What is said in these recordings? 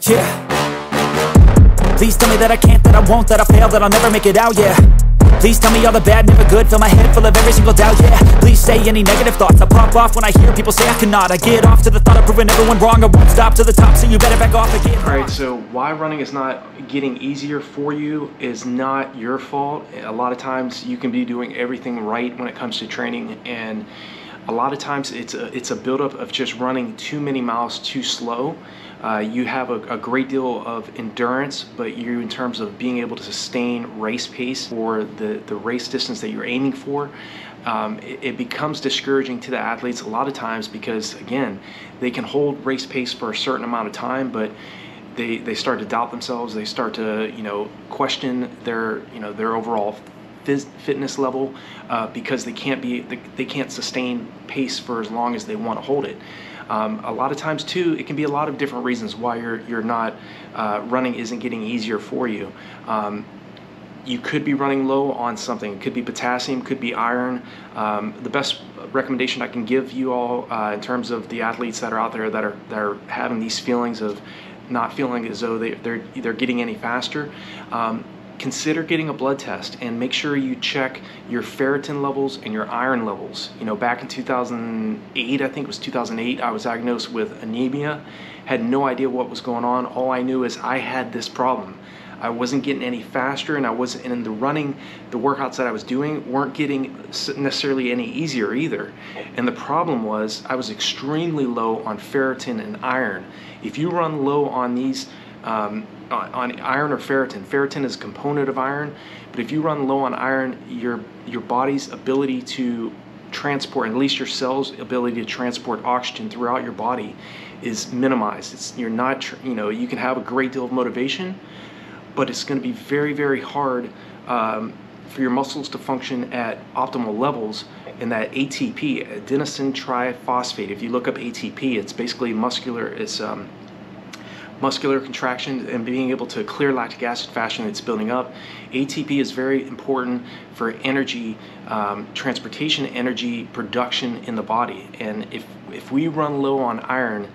Yeah. Please tell me that I can't, that I won't, that I fail, that I'll never make it out, yeah. Please tell me all the bad, never good, fill my head full of every single doubt, yeah. Please say any negative thoughts, I pop off when I hear people say I cannot. I get off to the thought of proving everyone wrong, I won't stop to the top, so you better back off again. Alright, so why running is not getting easier for you is not your fault. A lot of times you can be doing everything right when it comes to training, and a lot of times it's a buildup of just running too many miles too slow. You have a great deal of endurance, but you, in terms of being able to sustain race pace for the race distance that you're aiming for, it becomes discouraging to the athletes a lot of times, because again, they can hold race pace for a certain amount of time, but they start to doubt themselves. They start to, you know, question their overall fitness level, because they can't sustain pace for as long as they want to hold it. A lot of times too, it can be a lot of different reasons why you're not running isn't getting easier for you. You could be running low on something. It could be potassium, could be iron. The best recommendation I can give you all in terms of the athletes that are out there that are having these feelings of not feeling as though they're getting any faster, consider getting a blood test and make sure you check your ferritin levels and your iron levels. You know, back in 2008, I think it was 2008, I was diagnosed with anemia, had no idea what was going on. All I knew is I had this problem. I wasn't getting any faster, and I wasn't, and the running, the workouts that I was doing weren't getting necessarily any easier either. And the problem was I was extremely low on ferritin and iron. If you run low on these, on iron or ferritin is a component of iron, but if you run low on iron, your body's ability to transport, at least your cells' ability to transport oxygen throughout your body, is minimized. You're not, you know, you can have a great deal of motivation, but it's going to be very, very hard for your muscles to function at optimal levels. And that ATP, adenosine triphosphate, if you look up ATP, it's basically muscular contraction and being able to clear lactic acid faster than it's building up. ATP is very important for energy transportation, energy production in the body. And if we run low on iron,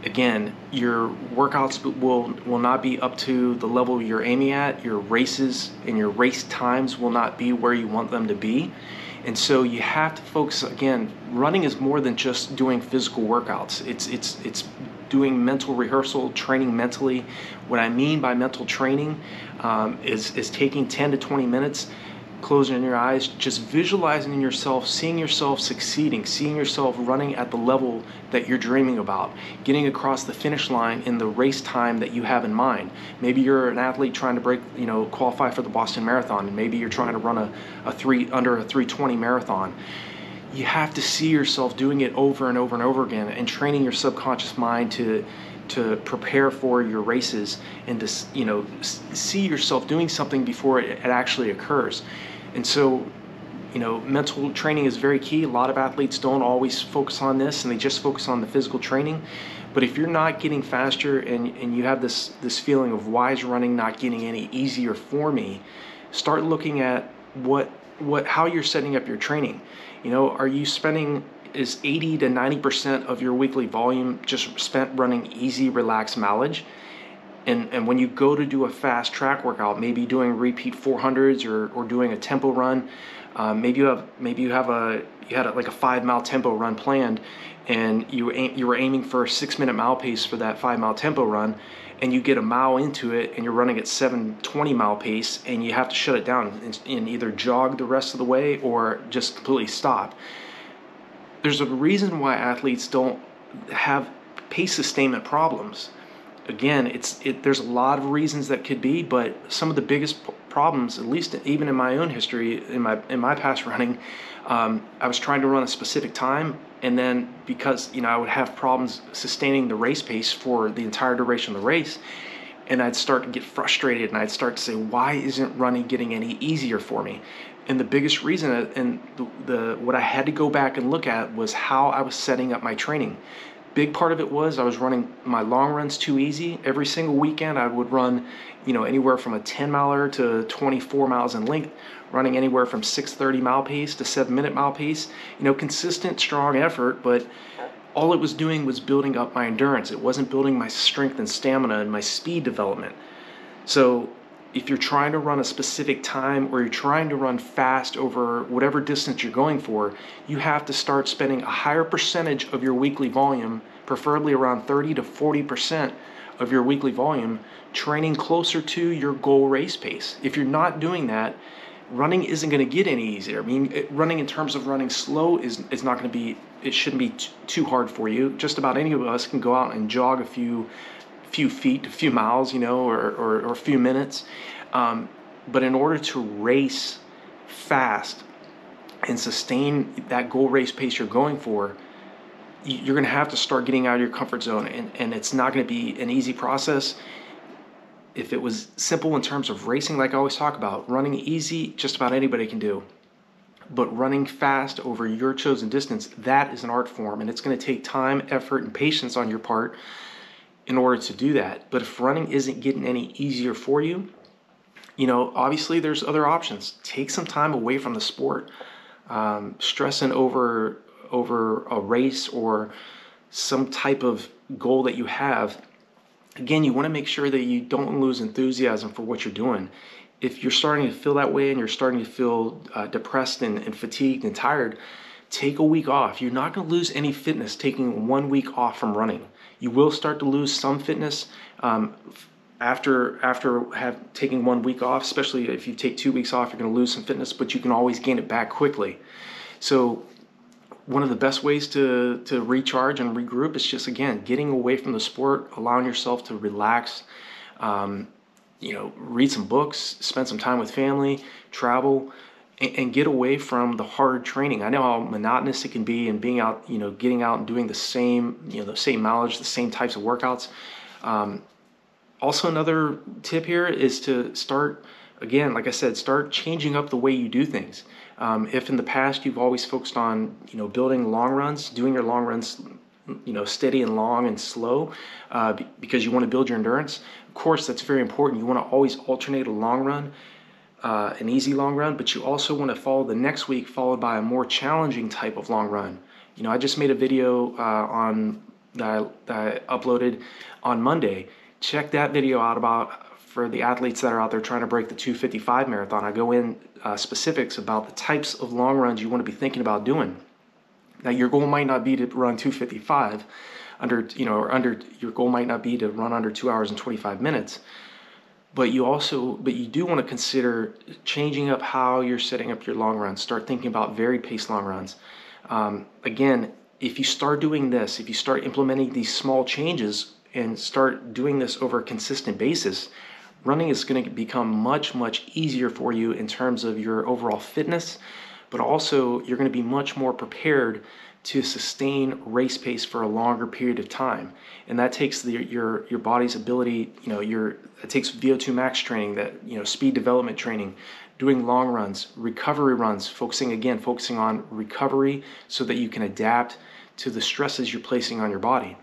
again, your workouts will not be up to the level you're aiming at. Your races and your race times will not be where you want them to be. And so you have to focus, again, running is more than just doing physical workouts. It's doing mental rehearsal, training mentally. What I mean by mental training is taking 10 to 20 minutes, closing your eyes, just visualizing yourself, seeing yourself succeeding, seeing yourself running at the level that you're dreaming about, getting across the finish line in the race time that you have in mind. Maybe you're an athlete trying to break, you know, qualify for the Boston Marathon, and maybe you're trying to run under a 3:20 marathon. You have to see yourself doing it over and over and over again, and training your subconscious mind to prepare for your races, and to, you know, see yourself doing something before it actually occurs. And so, you know, mental training is very key. A lot of athletes don't always focus on this, and they just focus on the physical training. But if you're not getting faster, and you have this feeling of, why is running not getting any easier for me, start looking at how you're setting up your training. You know, are you spending, is 80 to 90% of your weekly volume just spent running easy, relaxed mileage? And when you go to do a fast track workout, maybe doing repeat 400s or doing a tempo run, maybe you had like a 5-mile tempo run planned, and you were aiming for a 6-minute mile pace for that 5-mile tempo run, and you get a mile into it and you're running at 7:20 mile pace, and you have to shut it down and either jog the rest of the way or just completely stop. There's a reason why athletes don't have pace sustainment problems. Again, there's a lot of reasons that could be, but some of the biggest problems, at least even in my own history, in my past running, I was trying to run a specific time, and then because, you know, I would have problems sustaining the race pace for the entire duration of the race, and I'd start to get frustrated, and I'd start to say, why isn't running getting any easier for me? And the biggest reason, and what I had to go back and look at, was how I was setting up my training. Big part of it was I was running my long runs too easy. Every single weekend I would run, you know, anywhere from a 10-miler to 24 miles in length, running anywhere from 6:30 mile pace to 7-minute mile pace. You know, consistent, strong effort, but all it was doing was building up my endurance. It wasn't building my strength and stamina and my speed development. So if you're trying to run a specific time, or you're trying to run fast over whatever distance you're going for, you have to start spending a higher percentage of your weekly volume, preferably around 30 to 40% of your weekly volume, training closer to your goal race pace. If you're not doing that, running isn't going to get any easier. I mean, running in terms of running slow is not going to be, it shouldn't be too hard for you. Just about any of us can go out and jog a few feet, a few miles, you know, or a few minutes. But in order to race fast and sustain that goal race pace you're going for, you're going to have to start getting out of your comfort zone, and it's not going to be an easy process. If it was simple in terms of racing, like I always talk about, running easy, just about anybody can do. But running fast over your chosen distance, that is an art form, and it's going to take time, effort, and patience on your part in order to do that. But if running isn't getting any easier for you, you know, obviously there's other options. Take some time away from the sport. Stressing over a race or some type of goal that you have, again, you want to make sure that you don't lose enthusiasm for what you're doing. If you're starting to feel that way and you're starting to feel depressed and fatigued and tired, take a week off. You're not going to lose any fitness taking 1 week off from running. You will start to lose some fitness after taking 1 week off. Especially if you take 2 weeks off, you're going to lose some fitness, but you can always gain it back quickly. So one of the best ways to recharge and regroup is just, again, getting away from the sport, allowing yourself to relax, you know, read some books, spend some time with family, travel, and get away from the hard training. I know how monotonous it can be, and being out, you know, getting out and doing the same, you know, the same mileage, the same types of workouts. Also, another tip here is to start, again, like I said, start changing up the way you do things. If in the past you've always focused on, you know, building long runs, doing your long runs, you know, steady and long and slow, because you want to build your endurance, of course, that's very important. You want to always alternate a long run, an easy long run, but you also want to follow the next week followed by a more challenging type of long run. You know, I just made a video that I uploaded on Monday. Check that video out for the athletes that are out there trying to break the 2:55 marathon. I go in specifics about the types of long runs you want to be thinking about doing. Now, your goal might not be to run 2:55 your goal might not be to run under 2 hours and 25 minutes. But you do want to consider changing up how you're setting up your long runs. Start thinking about varied pace long runs. Again, if you start doing this, if you start implementing these small changes and start doing this over a consistent basis, running is going to become much, much easier for you in terms of your overall fitness, but also you're going to be much more prepared to sustain race pace for a longer period of time. And that takes your body's ability, you know, it takes VO2 max training, that, you know, speed development training, doing long runs, recovery runs, focusing on recovery so that you can adapt to the stresses you're placing on your body.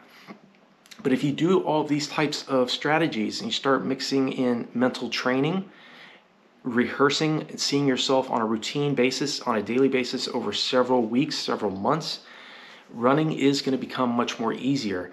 But if you do all of these types of strategies and you start mixing in mental training, rehearsing, and seeing yourself on a routine basis, on a daily basis over several weeks, several months, running is going to become much more easier.